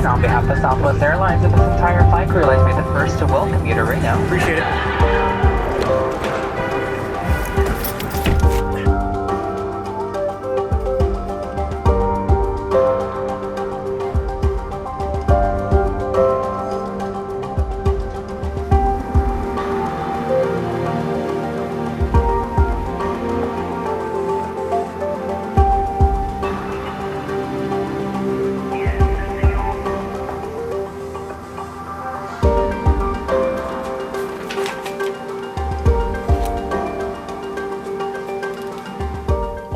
On behalf of Southwest Airlines and this entire flight crew, I'd like to be the first to welcome you to Reno. Appreciate it.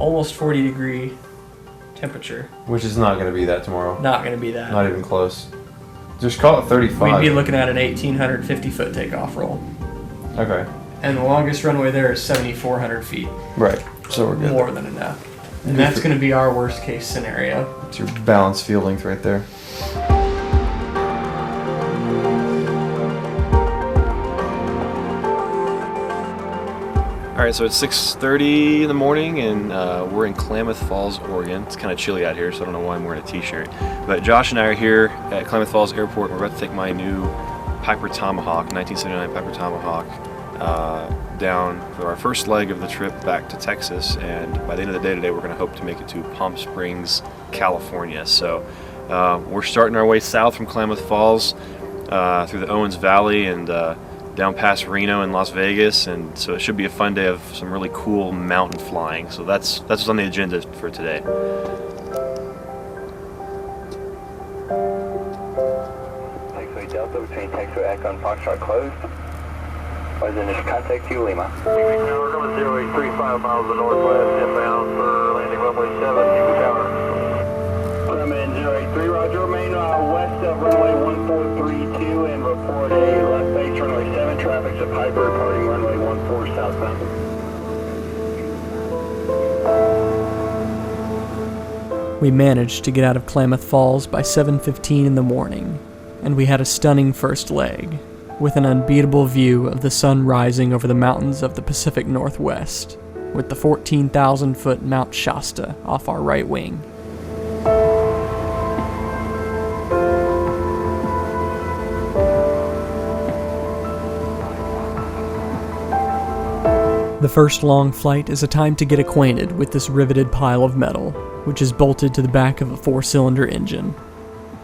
Almost 40-degree temperature. Which is not going to be that tomorrow. Not going to be that. Not even close. Just call it 35. We'd be looking at an 1,850-foot takeoff roll. Okay. And the longest runway there is 7,400 feet. Right. So we're good. More than enough. And that's going to be our worst-case scenario. It's your balanced fuel length right there. Alright, so it's 6:30 in the morning and we're in Klamath Falls, Oregon. It's kind of chilly out here, so I don't know why I'm wearing a t-shirt. But Josh and I are here at Klamath Falls Airport. We're about to take my new Piper Tomahawk, 1979 Piper Tomahawk, down for our first leg of the trip back to Texas. And by the end of the day today, we're going to hope to make it to Palm Springs, California. So we're starting our way south from Klamath Falls through the Owens Valley and down past Reno and Las Vegas, and so it should be a fun day of some really cool mountain flying. So that's what's on the agenda for today. Taxiway Delta between Taxiway Echo and Foxtrot closed. What is the initial contact to you, Lima? We're coming 0835 miles to the northwest, inbound for landing runway 7, Eagle Tower. Grumman 083, roger, remain west of runway 1432 and report a left base runway 7 traffic to Piper, reporting runway 14 southbound. We managed to get out of Klamath Falls by 7:15 in the morning, and we had a stunning first leg, with an unbeatable view of the sun rising over the mountains of the Pacific Northwest, with the 14,000-foot Mount Shasta off our right wing. The first long flight is a time to get acquainted with this riveted pile of metal, which is bolted to the back of a 4-cylinder engine.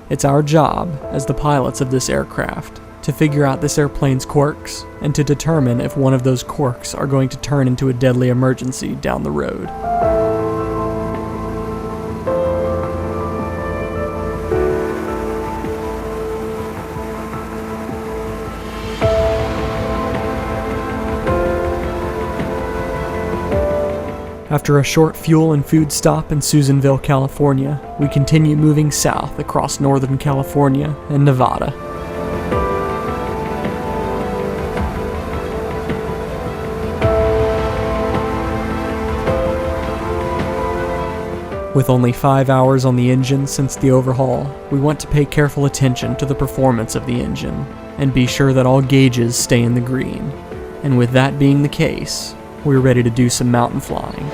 It's our job, as the pilots of this aircraft, to figure out this airplane's quirks, and to determine if one of those quirks are going to turn into a deadly emergency down the road. After a short fuel and food stop in Susanville, California, we continue moving south across Northern California and Nevada. With only 5 hours on the engine since the overhaul, we want to pay careful attention to the performance of the engine, and be sure that all gauges stay in the green. And with that being the case, we're ready to do some mountain flying.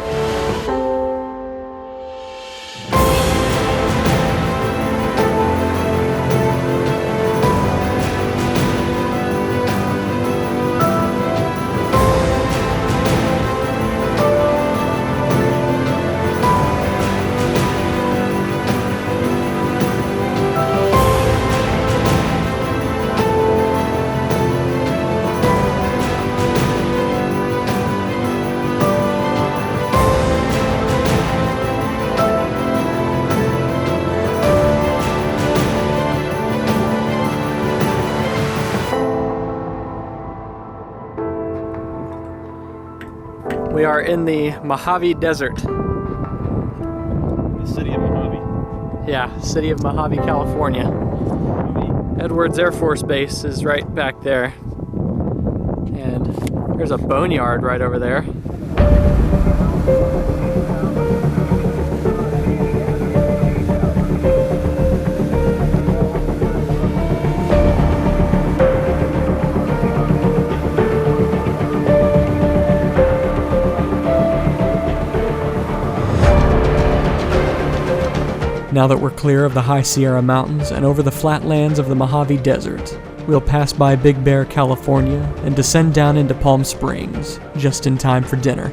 We are in the Mojave Desert. The city of Mojave. Yeah, city of Mojave, California. Edwards Air Force Base is right back there. And there's a boneyard right over there. Now that we're clear of the high Sierra Mountains and over the flatlands of the Mojave Desert, we'll pass by Big Bear, California, and descend down into Palm Springs, just in time for dinner.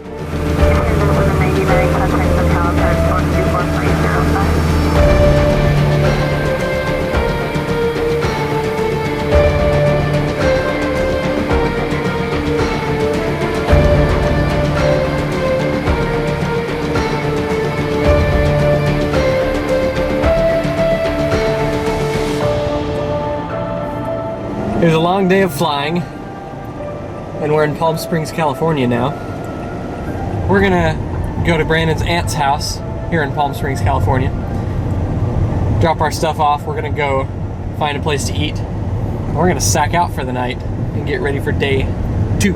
It was a long day of flying, and we're in Palm Springs, California now. We're gonna go to Brandon's aunt's house here in Palm Springs, California. Drop our stuff off. We're gonna go find a place to eat. And we're gonna sack out for the night and get ready for day 2.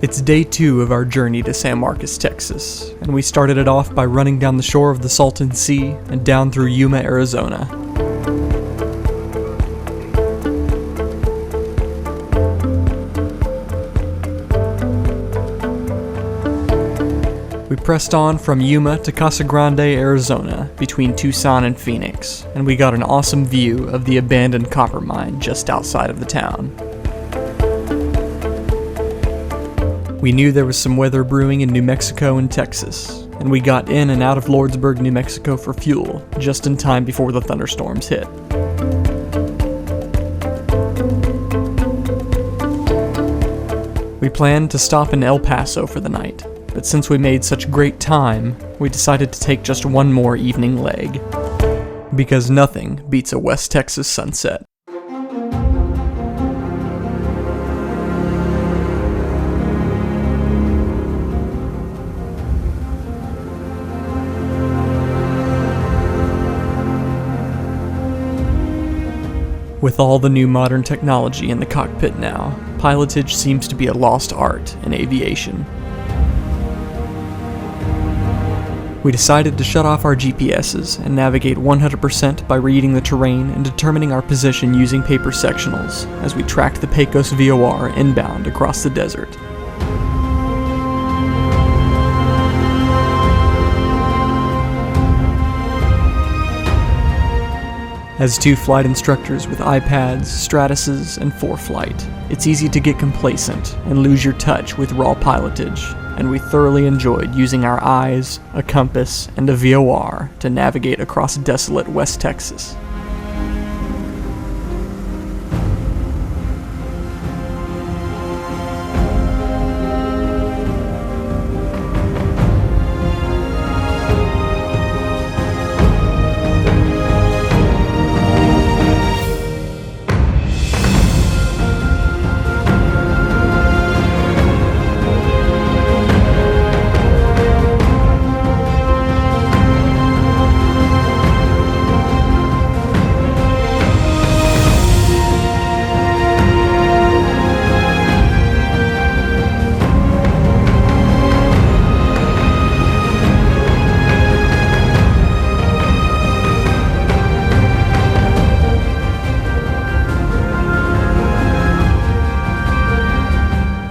It's day 2 of our journey to San Marcos, Texas, and we started it off by running down the shore of the Salton Sea and down through Yuma, Arizona. We pressed on from Yuma to Casa Grande, Arizona, between Tucson and Phoenix, and we got an awesome view of the abandoned copper mine just outside of the town. We knew there was some weather brewing in New Mexico and Texas, and we got in and out of Lordsburg, New Mexico for fuel, just in time before the thunderstorms hit. We planned to stop in El Paso for the night, but since we made such great time, we decided to take just one more evening leg. Because nothing beats a West Texas sunset. With all the new modern technology in the cockpit now, pilotage seems to be a lost art in aviation. We decided to shut off our GPSs and navigate 100% by reading the terrain and determining our position using paper sectionals as we tracked the Pecos VOR inbound across the desert. As 2 flight instructors with iPads, Stratuses, and ForeFlight, it's easy to get complacent and lose your touch with raw pilotage, and we thoroughly enjoyed using our eyes, a compass, and a VOR to navigate across desolate West Texas.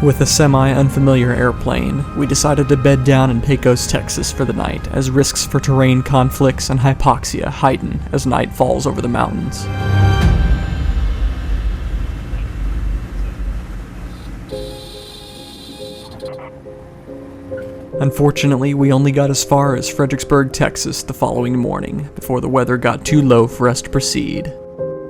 With a semi-unfamiliar airplane, we decided to bed down in Pecos, Texas for the night, as risks for terrain conflicts and hypoxia heighten as night falls over the mountains. Unfortunately, we only got as far as Fredericksburg, Texas the following morning before the weather got too low for us to proceed.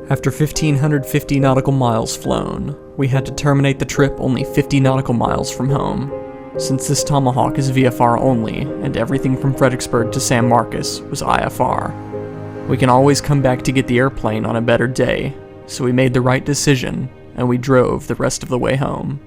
After 1,550 nautical miles flown, we had to terminate the trip only 50 nautical miles from home. Since this Tomahawk is VFR only, and everything from Fredericksburg to San Marcos was IFR. We can always come back to get the airplane on a better day, so we made the right decision, and we drove the rest of the way home.